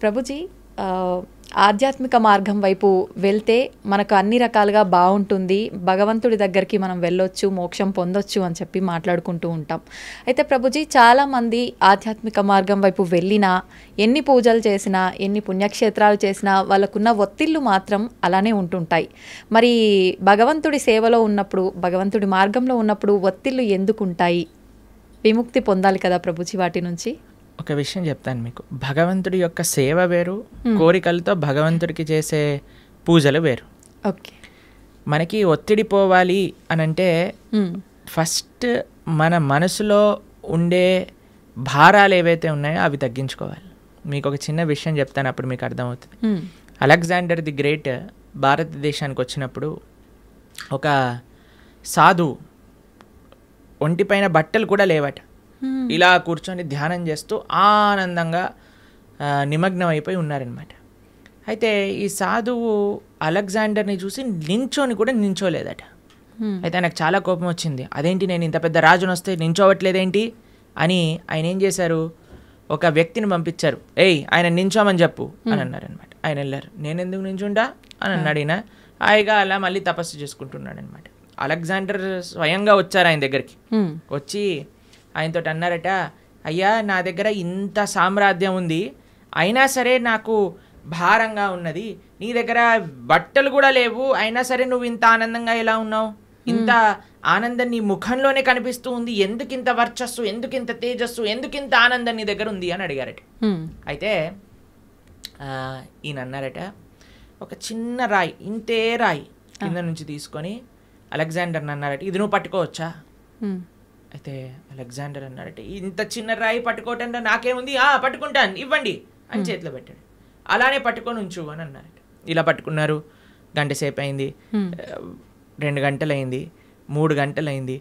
ప్రభుజీ, ఆధ్యాత్మిక మార్గం వైపు వెళ్తే మనకు అన్ని రకాలుగా బాగుంటుంది, భగవంతుడి దగ్గరికి మనం వెళ్ళొచ్చు, మోక్షం పొందొచ్చు అని చెప్పి మాట్లాడుకుంటూ ఉంటాం. అయితే ప్రభుజీ, చాలామంది ఆధ్యాత్మిక మార్గం వైపు వెళ్ళినా, ఎన్ని పూజలు చేసినా, ఎన్ని పుణ్యక్షేత్రాలు చేసినా వాళ్ళకున్న ఒత్తిళ్ళు మాత్రం అలానే ఉంటుంటాయి. మరి భగవంతుడి సేవలో ఉన్నప్పుడు, భగవంతుడి మార్గంలో ఉన్నప్పుడు ఒత్తిళ్ళు ఎందుకు ఉంటాయి? విముక్తి పొందాలి కదా ప్రభుజీ వాటి నుంచి. ఒక విషయం చెప్తాను మీకు. భగవంతుడి యొక్క సేవ వేరు, కోరికలతో భగవంతుడికి చేసే పూజలు వేరు. ఓకే, మనకి ఒత్తిడి పోవాలి అని అంటే ఫస్ట్ మన మనసులో ఉండే భారాలు ఏవైతే ఉన్నాయో అవి తగ్గించుకోవాలి. మీకు ఒక చిన్న విషయం చెప్తాను, అప్పుడు మీకు అర్థమవుతుంది. అలెగ్జాండర్ ది గ్రేట్ భారతదేశానికి వచ్చినప్పుడు ఒక సాధువు ఒంటిపైన బట్టలు కూడా లేవట, ఇలా కూర్చొని ధ్యానం చేస్తూ ఆనందంగా నిమగ్నం అయిపోయి ఉన్నారనమాట. అయితే ఈ సాధువు అలెగ్జాండర్ని చూసి నించోని కూడా నించోలేదట. అయితే నాకు చాలా కోపం వచ్చింది. అదేంటి, నేను ఇంత పెద్ద రాజును వస్తే నించోవట్లేదేంటి అని ఆయన ఏం చేశారు, ఒక వ్యక్తిని పంపించారు. ఆయన నించోమని చెప్పు అని అన్నారనమాట. ఆయన వెళ్ళారు. నేను ఎందుకు నించుంటా అని అన్నాడు. ఈయన హాయిగా అలా మళ్ళీ తపస్సు చేసుకుంటున్నాడు అనమాట. అలెగ్జాండర్ స్వయంగా వచ్చారు ఆయన దగ్గరికి. వచ్చి ఆయనతో అన్నారట, అయ్యా, నా దగ్గర ఇంత సామ్రాజ్యం ఉంది, అయినా సరే నాకు భారంగా ఉన్నది. నీ దగ్గర బట్టలు కూడా లేవు, అయినా సరే నువ్వు ఇంత ఆనందంగా ఎలా ఉన్నావు? ఇంత ఆనందం నీ ముఖంలోనే కనిపిస్తూ ఉంది. ఎందుకు ఇంత వర్చస్సు, ఎందుకు ఇంత తేజస్సు, ఎందుకు ఇంత ఆనందం నీ దగ్గర ఉంది అని అడిగారట. అయితే ఈయన అన్నారట, ఒక చిన్న రాయి, ఇంతే రాయి కింద నుంచి తీసుకొని అలెగ్జాండర్ని అన్నారట, ఇది నువ్వు పట్టుకోవచ్చా? అయితే అలెగ్జాండర్ అన్నారట, ఇంత చిన్న రాయి పట్టుకోవటంలో నాకేముంది, పట్టుకుంటాను, ఇవ్వండి అని చేతిలో పెట్టాడు. అలానే పట్టుకొని ఉంచు అని అన్నారట. ఇలా పట్టుకున్నారు. గంట సేపు అయింది, 2 గంటలైంది, 3 గంటలైంది.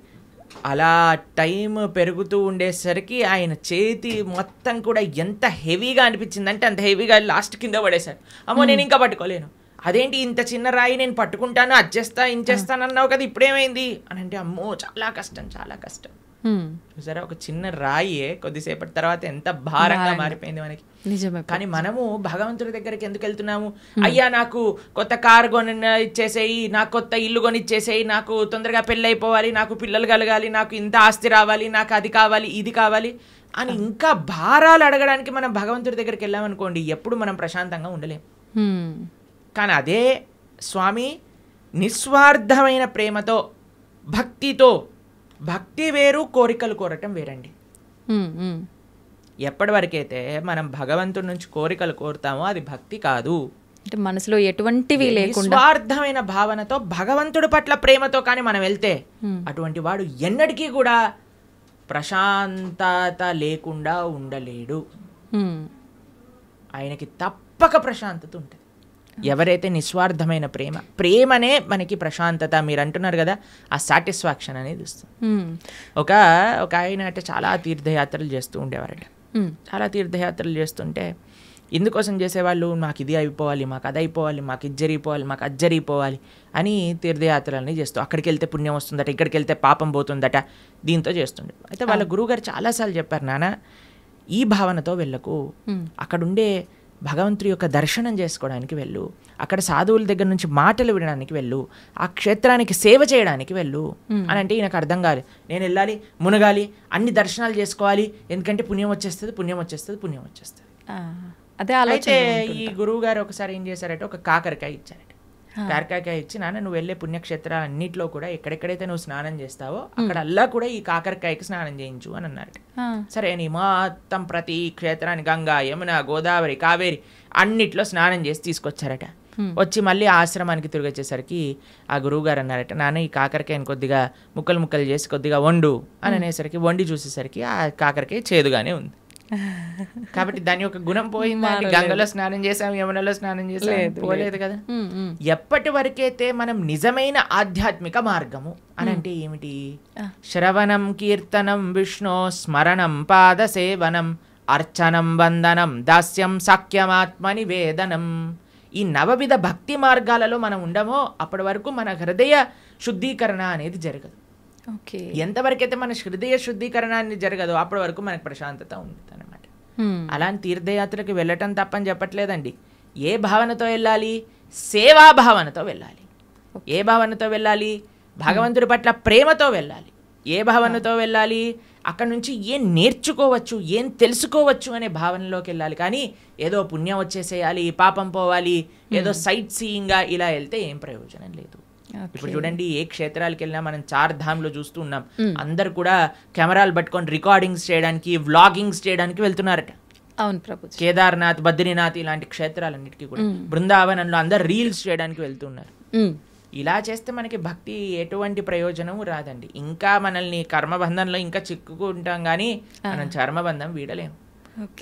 అలా టైం పెరుగుతూ ఉండేసరికి ఆయన చేతి మొత్తం కూడా ఎంత హెవీగా అనిపించిందంటే అంత హెవీగా లాస్ట్ కింద పడేశారు. అమ్మో, నేను ఇంకా పట్టుకోలేను. అదేంటి, ఇంత చిన్న రాయి నేను పట్టుకుంటాను, అచ్చేస్తా ఇంచేస్తానన్నావు కదా, ఇప్పుడేమైంది అని అంటే, అమ్మో చాలా కష్టం, చాలా కష్టం. సరే, ఒక చిన్న రాయే కొద్దిసేపటి తర్వాత ఎంత భారంగా మారిపోయింది మనకి. నిజమే. కానీ మనము భగవంతుడి దగ్గరికి ఎందుకు వెళ్తున్నాము? అయ్యా, నాకు కొత్త కారు కొని ఇచ్చేసేయి, నాకు కొత్త ఇల్లు కొని ఇచ్చేసేయి, నాకు తొందరగా పెళ్ళి అయిపోవాలి, నాకు పిల్లలు కలగాలి, నాకు ఇంత ఆస్తి రావాలి, నాకు అది కావాలి, ఇది కావాలి అని ఇంకా భారాలు అడగడానికి మనం భగవంతుడి దగ్గరికి వెళ్ళామనుకోండి, ఎప్పుడు మనం ప్రశాంతంగా ఉండలేం. కానీ అదే స్వామి నిస్వార్థమైన ప్రేమతో, భక్తితో, భక్తి వేరు, కోరికలు కోరటం వేరండి. ఎప్పటి వరకైతే మనం భగవంతుడి నుంచి కోరికలు కోరుతామో అది భక్తి కాదు. అంటే మనసులో ఎటువంటివి లేకుండా నిస్వార్థమైన భావనతో, భగవంతుడి పట్ల ప్రేమతో కానీ మనం వెళ్తే అటువంటి వాడు ఎన్నటికీ కూడా ప్రశాంతత లేకుండా ఉండలేడు. ఆయనకి తప్పక ప్రశాంతత ఉంటుంది. ఎవరైతే నిస్వార్థమైన ప్రేమనే మనకి ప్రశాంతత, మీరు అంటున్నారు కదా, ఆ సాటిస్ఫాక్షన్ అనేది ఇస్తుంది. ఒక ఆయన అంటే చాలా తీర్థయాత్రలు చేస్తూ ఉండేవారట. చాలా తీర్థయాత్రలు చేస్తుంటే ఎందుకోసం చేసేవాళ్ళు, మాకు ఇది అయిపోవాలి, మాకు అది అయిపోవాలి, మాకు ఇది జరిగిపోవాలి, మాకు అది జరిగిపోవాలి అని తీర్థయాత్రలని చేస్తూ, అక్కడికి వెళ్తే పుణ్యం వస్తుందట, ఇక్కడికి వెళ్తే పాపం పోతుందట, దీంతో చేస్తుండే. అయితే వాళ్ళ గురువుగారు చాలాసార్లు చెప్పారు, నాన్న ఈ భావనతో వెళ్ళకు, అక్కడుండే భగవంతుడి యొక్క దర్శనం చేసుకోవడానికి వెళ్ళు, అక్కడ సాధువుల దగ్గర నుంచి మాటలు వినడానికి వెళ్ళు, ఆ క్షేత్రానికి సేవ చేయడానికి వెళ్ళు అని అంటే ఈయనకు అర్థం కాదు. నేను వెళ్ళాలి, మునగాలి, అన్ని దర్శనాలు చేసుకోవాలి, ఎందుకంటే పుణ్యం వచ్చేస్తుంది, పుణ్యం వచ్చేస్తుంది, పుణ్యం వచ్చేస్తుంది. అయితే ఈ గురువు గారు ఒకసారి ఏం చేశారంటే, ఒక కాకరకాయ ఇచ్చారట. కాకరకాయ ఇచ్చి, నాన్న నువ్వు వెళ్ళే పుణ్యక్షేత్రాలు అన్నింటిలో కూడా ఎక్కడెక్కడైతే నువ్వు స్నానం చేస్తావో అక్కడ అల్లా కూడా ఈ కాకరకాయకి స్నానం చేయించు అని అన్నారట. సరే అని మొత్తం ప్రతి క్షేత్రాన్ని గంగా, యమున, గోదావరి, కావేరి అన్నిట్లో స్నానం చేసి తీసుకొచ్చారట. వచ్చి మళ్ళీ ఆశ్రమానికి తిరిగి వచ్చేసరికి ఆ గురువు గారు అన్నారట, నాన్న ఈ కాకరకాయని కొద్దిగా ముక్కలు ముక్కలు చేసి కొద్దిగా వండు అని అనేసరికి, వండి చూసేసరికి ఆ కాకరకాయ చేదుగానే ఉంది. కాబట్టి దాని యొక్క గుణం పోయిందా? గంగలో స్నానం చేసాం, యమునలో స్నానం చేసాం, పోలేదు కదా. ఎప్పటి వరకైతే మనం నిజమైన ఆధ్యాత్మిక మార్గము అని అంటే ఏమిటి? శ్రవణం, కీర్తనం, విష్ణు స్మరణం, పాద సేవనం, అర్చనం, వందనం, దాస్యం, సాఖ్యమాత్మ నివేదనం. ఈ 9 భక్తి మార్గాలలో మనం ఉండమో అప్పటి వరకు మన హృదయ శుద్ధీకరణ అనేది జరగదు. ఎంతవరకైతే మన హృదయ శుద్ధీకరణ అనేది జరగదో అప్పటి వరకు మనకు ప్రశాంతత ఉంటుంది అన్నమాట. అలాంటి తీర్థయాత్రకి వెళ్ళటం తప్పని చెప్పట్లేదండి. ఏ భావనతో వెళ్ళాలి? సేవా భావనతో వెళ్ళాలి. ఏ భావనతో వెళ్ళాలి? భగవంతుడి పట్ల ప్రేమతో వెళ్ళాలి. ఏ భావనతో వెళ్ళాలి? అక్కడ నుంచి ఏం నేర్చుకోవచ్చు, ఏం తెలుసుకోవచ్చు అనే భావనలోకి వెళ్ళాలి. కానీ ఏదో పుణ్యం వచ్చేసేయాలి, పాపం పోవాలి, ఏదో సైట్ సీయింగ్గా ఇలా వెళ్తే ఏం ప్రయోజనం లేదు. ఇప్పుడు చూడండి, ఏ క్షేత్రాలకు వెళ్ళినా మనం 4 ధామ్లో చూస్తూ ఉన్నాం. అందరు కూడా కెమెరాలు పట్టుకొని రికార్డింగ్స్ చేయడానికి, వ్లాగింగ్స్ చేయడానికి వెళ్తున్నారట. అవును ప్రభు. కేదార్నాథ్, బద్రీనాథ్ ఇలాంటి క్షేత్రాలన్నిటికీ కూడా బృందావనంలో అందరు రీల్స్ చేయడానికి వెళ్తున్నారు. ఇలా చేస్తే మనకి భక్తి ఎటువంటి ప్రయోజనం రాదండి. ఇంకా మనల్ని కర్మబంధంలో ఇంకా చిక్కుకుంటాం, కానీ మనం చర్మబంధం వీడలేము.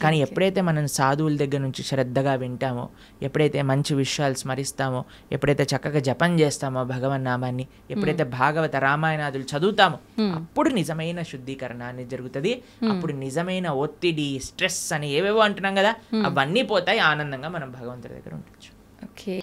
కానీ ఎప్పుడైతే మనం సాధువుల దగ్గర నుంచి శ్రద్ధగా వింటామో, ఎప్పుడైతే మంచి విషయాలు స్మరిస్తామో, ఎప్పుడైతే చక్కగా జపం చేస్తామో భగవన్నామాన్ని, ఎప్పుడైతే భాగవత రామాయణాదులు చదువుతామో, అప్పుడు నిజమైన శుద్ధీకరణ అనేది జరుగుతుంది. అప్పుడు నిజమైన ఒత్తిడి, స్ట్రెస్ అని ఏవేవో అంటున్నాం కదా, అవన్నీ పోతాయి. ఆనందంగా మనం భగవంతుడి దగ్గర ఉండొచ్చు. ఓకే.